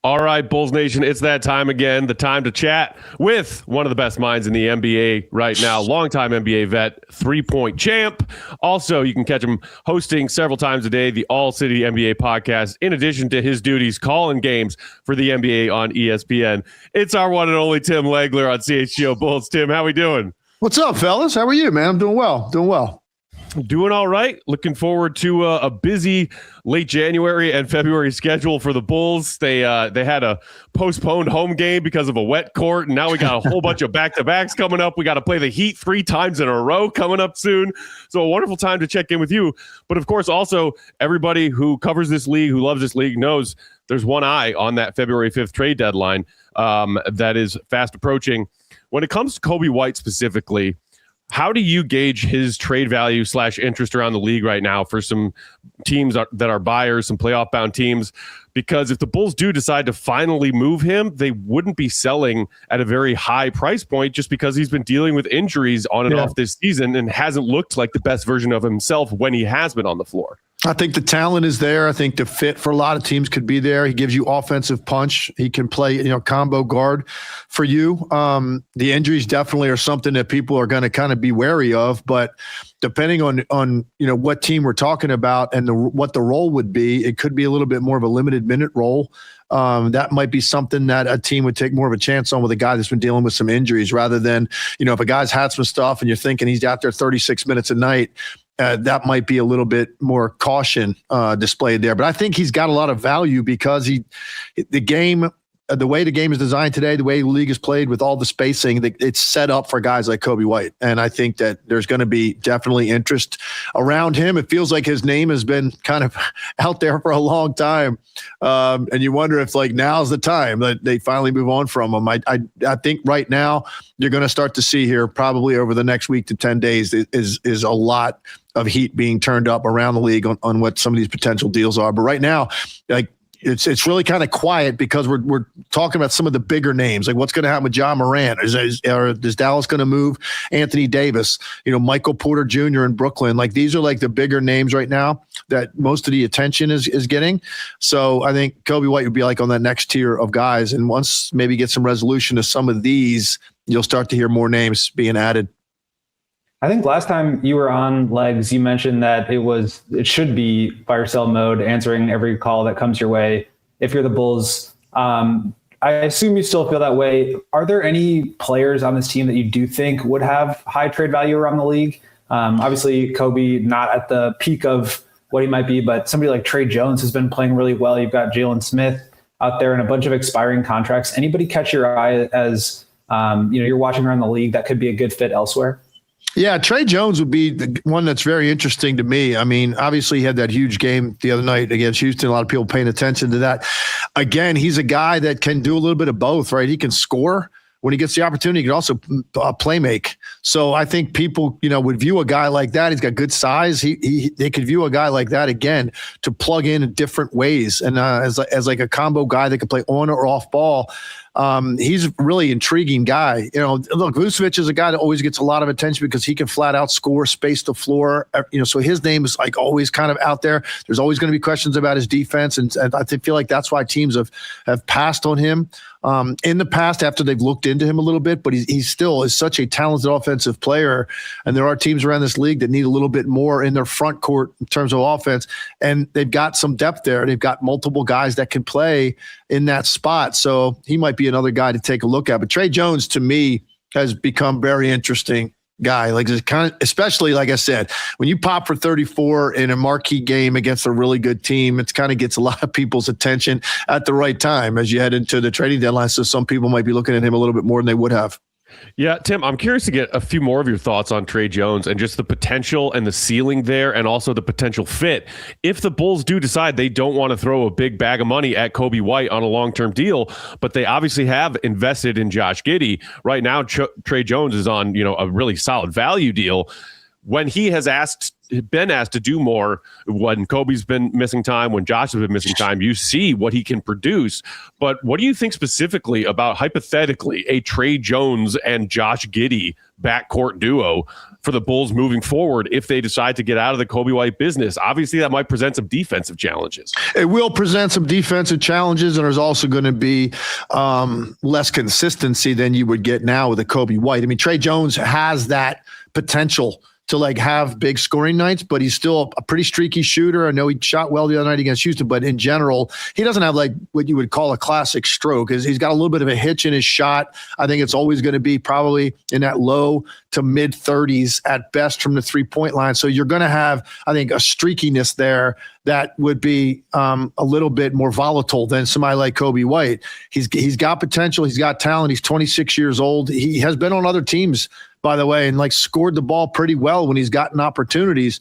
All right, Bulls Nation, it's that time again, the time to chat with one of the best minds in the NBA right now, longtime NBA vet, three-point champ. Also, you can catch him hosting several times a day the All-City NBA podcast, in addition to his duties calling games for the NBA on ESPN. It's our one and only Tim Legler on CHGO Bulls. Tim, how we doing? What's up, fellas? How are you, man? I'm doing well. Doing all right. Looking forward to a busy late January and February schedule for the Bulls. They had a postponed home game because of a wet court, and now we got a whole bunch of back-to-backs coming up. We got to play the Heat 3 times in a row coming up soon. So a wonderful time to check in with you. But, of course, also everybody who covers this league, who loves this league, knows there's one eye on that February 5th trade deadline that is fast approaching. When it comes to Coby White specifically, how do you gauge his trade value / interest around the league right now for some teams that are buyers, some playoff bound teams? Because if the Bulls do decide to finally move him, they wouldn't be selling at a very high price point just because he's been dealing with injuries on and off this season and hasn't looked like the best version of himself when he has been on the floor. I think the talent is there. I think the fit for a lot of teams could be there. He gives you offensive punch. He can play, combo guard for you. The injuries definitely are something that people are going to kind of be wary of, but depending on what team we're talking about and what the role would be, it could be a little bit more of a limited minute role. That might be something that a team would take more of a chance on with a guy that's been dealing with some injuries rather than, if a guy's had some stuff and you're thinking he's out there 36 minutes a night, that might be a little bit more caution displayed there. But I think he's got a lot of value because the way the game is designed today, the way the league is played with all the spacing, it's set up for guys like Coby White. And I think that there's going to be definitely interest around him. It feels like his name has been kind of out there for a long time. And you wonder if now's the time that they finally move on from him. I think right now you're going to start to see here probably over the next week to 10 days is a lot of heat being turned up around the league on what some of these potential deals are. But right now, it's really kind of quiet because we're talking about some of the bigger names, like what's going to happen with Ja Morant. Is Dallas going to move Anthony Davis? Michael Porter Jr. in Brooklyn. These are the bigger names right now that most of the attention is getting. So I think Coby White would be on that next tier of guys. And once maybe get some resolution to some of these, you'll start to hear more names being added. I think last time you were on, Legs, you mentioned that it should be fire sale mode, answering every call that comes your way if you're the Bulls. I assume you still feel that way. Are there any players on this team that you do think would have high trade value around the league? Obviously, Coby not at the peak of what he might be, but somebody like Tre Jones has been playing really well. You've got Jalen Smith out there and a bunch of expiring contracts. Anybody catch your eye as you're watching around the league that could be a good fit elsewhere? Yeah, Tre Jones would be the one that's very interesting to me. I mean, obviously he had that huge game the other night against Houston. A lot of people paying attention to that. Again, he's a guy that can do a little bit of both, right? He can score when he gets the opportunity. He can also play make. So I think people, would view a guy like that. He's got good size. They could view a guy like that again to plug in different ways and as a combo guy that could play on or off ball. He's a really intriguing guy. Look, Vucevic is a guy that always gets a lot of attention because he can flat out score, space the floor. So his name is always kind of out there. There's always going to be questions about his defense, and I feel like that's why teams have passed on him in the past after they've looked into him a little bit. But he still is such a talented offensive player, and there are teams around this league that need a little bit more in their front court in terms of offense, and they've got some depth there. They've got multiple guys that can play in that spot, so he might be another guy to take a look at. But Tre Jones, to me, has become very interesting guy. Especially, like I said, when you pop for 34 in a marquee game against a really good team, it kind of gets a lot of people's attention at the right time as you head into the trading deadline. So some people might be looking at him a little bit more than they would have. Yeah, Tim, I'm curious to get a few more of your thoughts on Tre Jones and just the potential and the ceiling there, and also the potential fit. If the Bulls do decide they don't want to throw a big bag of money at Coby White on a long-term deal, but they obviously have invested in Josh Giddy. Right now, Tre Jones is on a really solid value deal. When he has been asked to do more, when Coby's been missing time, when Josh has been missing time, you see what he can produce. But what do you think specifically about, hypothetically, a Tre Jones and Josh Giddy backcourt duo for the Bulls moving forward if they decide to get out of the Coby White business? Obviously, that might present some defensive challenges. It will present some defensive challenges, and there's also going to be less consistency than you would get now with a Coby White. I mean, Trey Jones has that potential to like have big scoring nights, but he's still a pretty streaky shooter. I know he shot well the other night against Houston, but in general, he doesn't have like what you would call a classic stroke. He's got a little bit of a hitch in his shot. I think it's always going to be probably in that low to mid 30s at best from the 3-point line. So you're going to have, I think, a streakiness there that would be a little bit more volatile than somebody like Coby White. He's got potential. He's got talent. He's 26 years old. He has been on other teams, by the way, and like scored the ball pretty well when he's gotten opportunities.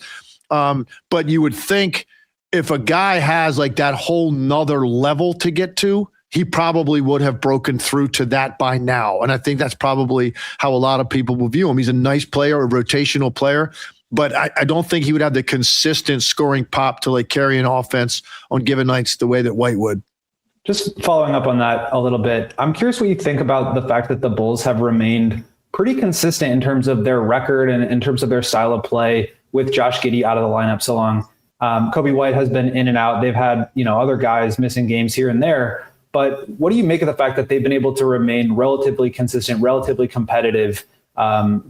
But you would think if a guy has like that whole nother level to get to, he probably would have broken through to that by now. And I think that's probably how a lot of people will view him. He's a nice player, a rotational player, but I don't think he would have the consistent scoring pop to like carry an offense on given nights the way that White would. Just following up on that a little bit, I'm curious what you think about the fact that the Bulls have remained pretty consistent in terms of their record and in terms of their style of play with Josh Giddy out of the lineup so long. Coby White has been in and out. They've had, other guys missing games here and there. But what do you make of the fact that they've been able to remain relatively consistent, relatively competitive,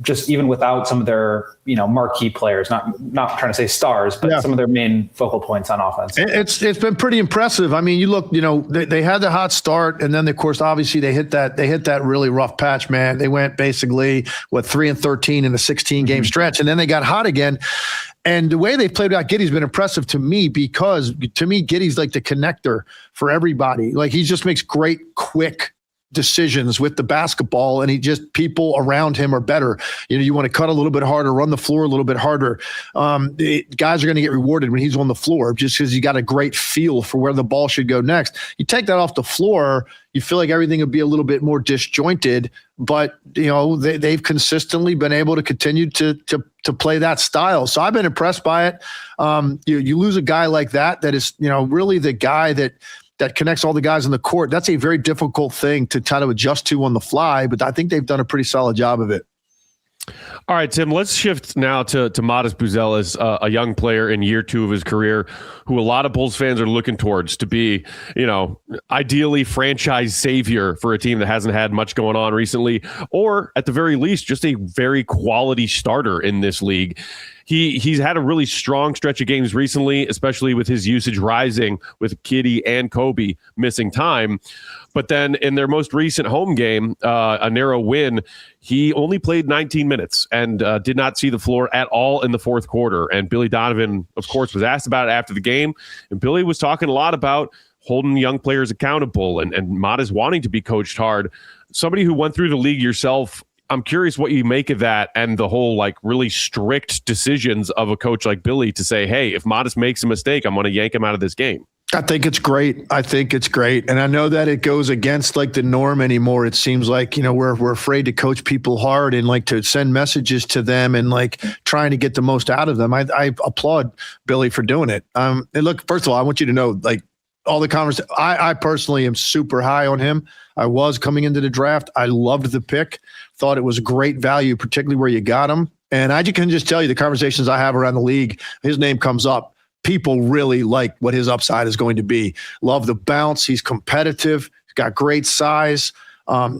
just even without some of their, marquee players, not trying to say stars, but some of their main focal points on offense? It's been pretty impressive. I mean, you look, they had the hot start, and then of course, obviously they hit that really rough patch, man. They went basically 3-13 in a 16-game stretch, and then they got hot again. And the way they've played out Giddy's been impressive to me because to me, Giddy's like the connector for everybody. Like he just makes great, quick decisions with the basketball, and people around him are better. You want to cut a little bit harder, run the floor a little bit harder. Guys are going to get rewarded when he's on the floor just because you got a great feel for where the ball should go next. You take that off the floor, you feel like everything would be a little bit more disjointed, but they've consistently been able to continue to play that style. So I've been impressed by it. You lose a guy like that is really the guy that connects all the guys on the court. That's a very difficult thing to try to adjust to on the fly, but I think they've done a pretty solid job of it. All right, Tim, let's shift now to Matas Buzelis, a young player in year 2 of his career who a lot of Bulls fans are looking towards to be, ideally franchise savior for a team that hasn't had much going on recently, or at the very least, just a very quality starter in this league. He's had a really strong stretch of games recently, especially with his usage rising with Giddy and Coby missing time. But then in their most recent home game, a narrow win, he only played 19 minutes and did not see the floor at all in the fourth quarter. And Billy Donovan, of course, was asked about it after the game. And Billy was talking a lot about holding young players accountable and Matas wanting to be coached hard. Somebody who went through the league yourself, I'm curious what you make of that and the whole really strict decisions of a coach like Billy to say, hey, if Matas makes a mistake, I'm going to yank him out of this game. I think it's great. And I know that it goes against the norm anymore. It seems like, we're afraid to coach people hard and to send messages to them and trying to get the most out of them. I applaud Billy for doing it. And look, first of all, I want you to know, all the conversations, I personally am super high on him. I was coming into the draft. I loved the pick, thought it was great value, particularly where you got him. And I can just tell you the conversations I have around the league, his name comes up. People really like what his upside is going to be. Love the bounce. He's competitive. He's got great size.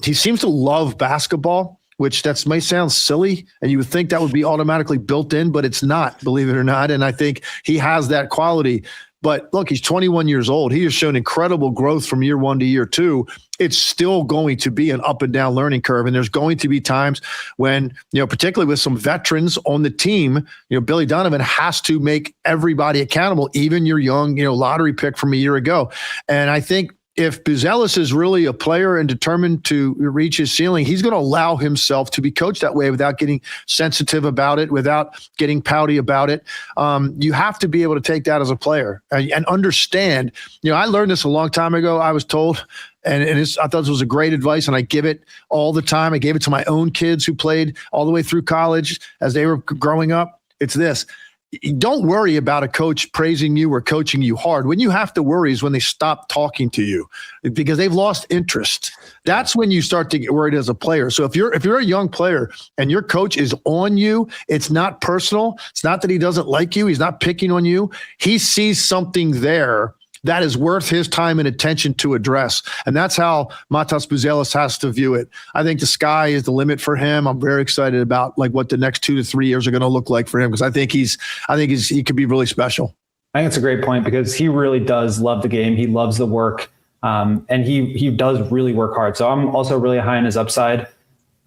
He seems to love basketball, which may sound silly, and you would think that would be automatically built in, but it's not, believe it or not. And I think he has that quality. But look, he's 21 years old. He has shown incredible growth from year 1 to year 2. It's still going to be an up and down learning curve. And there's going to be times when, particularly with some veterans on the team, Billy Donovan has to make everybody accountable, even your young, lottery pick from a year ago. And I think if Buzelis is really a player and determined to reach his ceiling, he's going to allow himself to be coached that way without getting sensitive about it, without getting pouty about it. You have to be able to take that as a player and understand. I learned this a long time ago. I was told, and I thought this was a great advice, and I give it all the time. I gave it to my own kids who played all the way through college as they were growing up. It's this. don't worry about a coach praising you or coaching you hard. When you have to worry is when they stop talking to you because they've lost interest. That's when you start to get worried as a player. So if you're a young player and your coach is on you, it's not personal. It's not that he doesn't like you. He's not picking on you. He sees something there that is worth his time and attention to address. And that's how Matas Buzelis has to view it. I think the sky is the limit for him. I'm very excited about like what the next 2 to 3 years are going to look like for him because I think he could be really special. I think it's a great point because he really does love the game. He loves the work. And he does really work hard. So I'm also really high on his upside.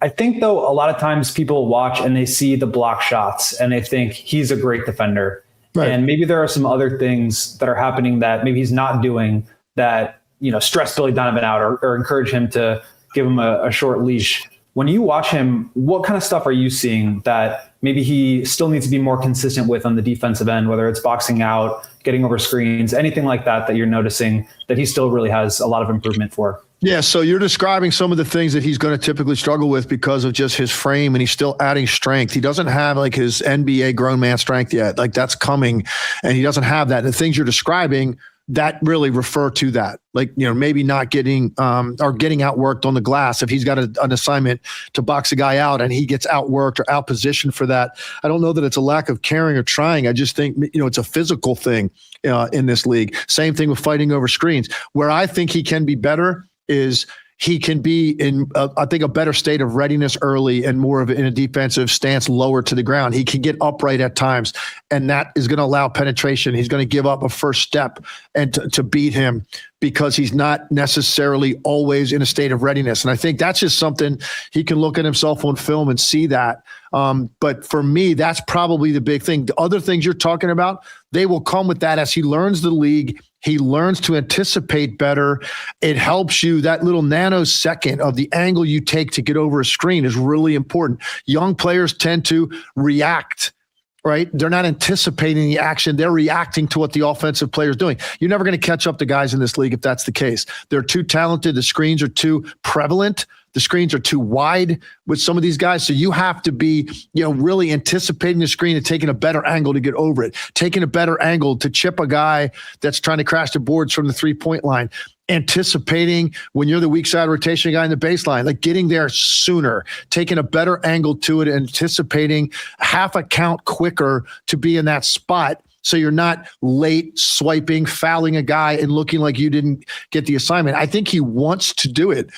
I think, though, a lot of times people watch and they see the block shots and they think he's a great defender. Right. And maybe there are some other things that are happening that maybe he's not doing that, stress Billy Donovan out or encourage him to give him a short leash. When you watch him, what kind of stuff are you seeing that maybe he still needs to be more consistent with on the defensive end, whether it's boxing out, getting over screens, anything like that you're noticing that he still really has a lot of improvement for? Yeah, so you're describing some of the things that he's going to typically struggle with because of just his frame, and he's still adding strength. He doesn't have like his NBA grown man strength yet. Like that's coming, and he doesn't have that. The things you're describing that really refer to that, like, maybe not getting or getting outworked on the glass. If he's got an assignment to box a guy out and he gets outworked or outpositioned for that, I don't know that it's a lack of caring or trying. I just think, it's a physical thing in this league. Same thing with fighting over screens. Where I think he can be better is he can be in, I think, a better state of readiness early and more of in a defensive stance lower to the ground. He can get upright at times, and that is going to allow penetration. He's going to give up a first step and to beat him because he's not necessarily always in a state of readiness. And I think that's just something he can look at himself on film and see that. But for me, that's probably the big thing. The other things you're talking about, they will come with that as he learns the league. He learns to anticipate better. It helps you. That little nanosecond of the angle you take to get over a screen is really important. Young players tend to react, right? They're not anticipating the action. They're reacting to what the offensive player is doing. You're never going to catch up to guys in this league if that's the case. They're too talented. The screens are too prevalent. The screens are too wide with some of these guys. So you have to be, really anticipating the screen and taking a better angle to get over it, taking a better angle to chip a guy that's trying to crash the boards from the 3-point line, anticipating when you're the weak side rotation guy in the baseline, like getting there sooner, taking a better angle to it, anticipating half a count quicker to be in that spot. So you're not late swiping, fouling a guy and looking like you didn't get the assignment. I think he wants to do it.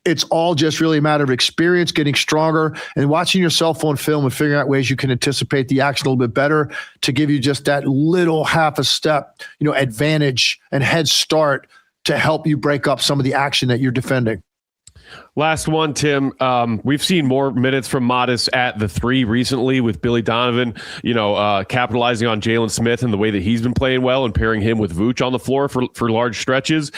It's all just really a matter of experience, getting stronger, and watching yourself on film and figuring out ways you can anticipate the action a little bit better to give you just that little half a step, advantage and head start to help you break up some of the action that you're defending. Last one, Tim. We've seen more minutes from Matas at the 3 recently with Billy Donovan, capitalizing on Jalen Smith and the way that he's been playing well and pairing him with Vooch on the floor for large stretches.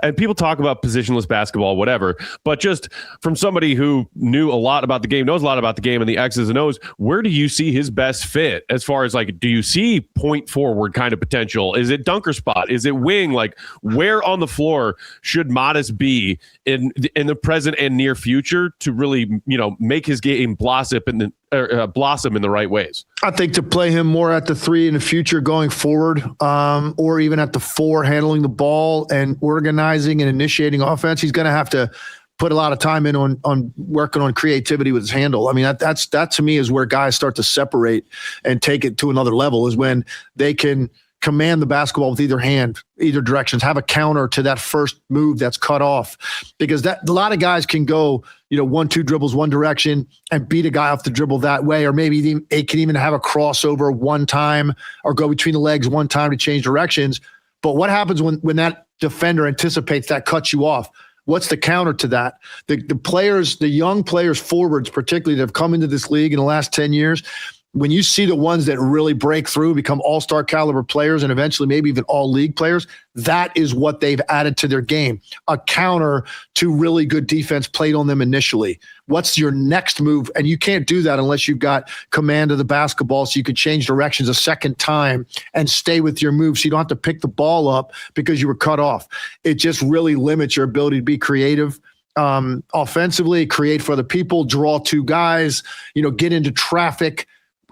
And people talk about positionless basketball, whatever. But just from somebody who knew a lot about the game, knows a lot about the game and the X's and O's, where do you see his best fit as far as do you see point forward kind of potential? Is it dunker spot? Is it wing? Like, where on the floor should Matas be in the present and near future to really, make his game blossom in the right ways? I think to play him more at the 3 in the future going forward, or even at the 4, handling the ball and organizing and initiating offense, he's going to have to put a lot of time in on working on creativity with his handle. I mean, that to me is where guys start to separate and take it to another level, is when they can command the basketball with either hand, either directions, have a counter to that first move that's cut off, because a lot of guys can go, 1-2 dribbles one direction and beat a guy off the dribble that way, or maybe it can even have a crossover one time or go between the legs one time to change directions. But what happens when that defender anticipates that, cuts you off? What's the counter to that? The players, the young players, forwards particularly, that have come into this league in the last 10 years, when you see the ones that really break through, become all-star caliber players, and eventually maybe even all-league players, that is what they've added to their game. A counter to really good defense played on them initially. What's your next move? And you can't do that unless you've got command of the basketball, so you can change directions a second time and stay with your move, so you don't have to pick the ball up because you were cut off. It just really limits your ability to be creative. Offensively, create for other people, draw 2 guys, get into traffic,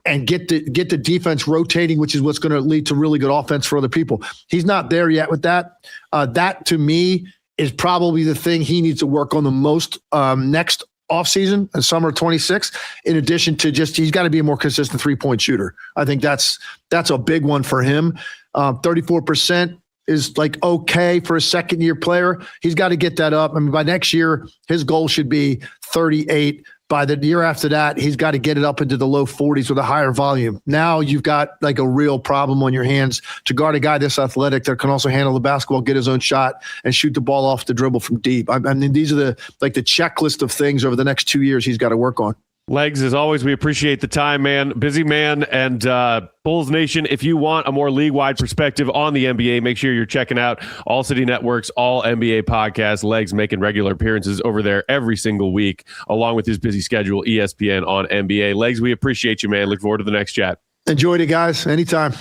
and get the defense rotating, which is what's going to lead to really good offense for other people. He's not there yet with that. That to me is probably the thing he needs to work on the most next offseason and summer 26, in addition to he's got to be a more consistent 3-point shooter. I think that's a big one for him. 34% is like okay for a second year player. He's got to get that up. I mean, by next year, his goal should be 38. By the year after that, he's got to get it up into the low 40s with a higher volume. Now you've got like a real problem on your hands to guard a guy this athletic that can also handle the basketball, get his own shot, and shoot the ball off the dribble from deep. I mean, these are the checklist of things over the next 2 years he's got to work on. Legs, as always, we appreciate the time, man. Busy man. And Bulls Nation, if you want a more league-wide perspective on the NBA, make sure you're checking out All City Network's All NBA podcast. Legs making regular appearances over there every single week, along with his busy schedule, ESPN on NBA. Legs, we appreciate you, man. Look forward to the next chat. Enjoyed it, guys. Anytime.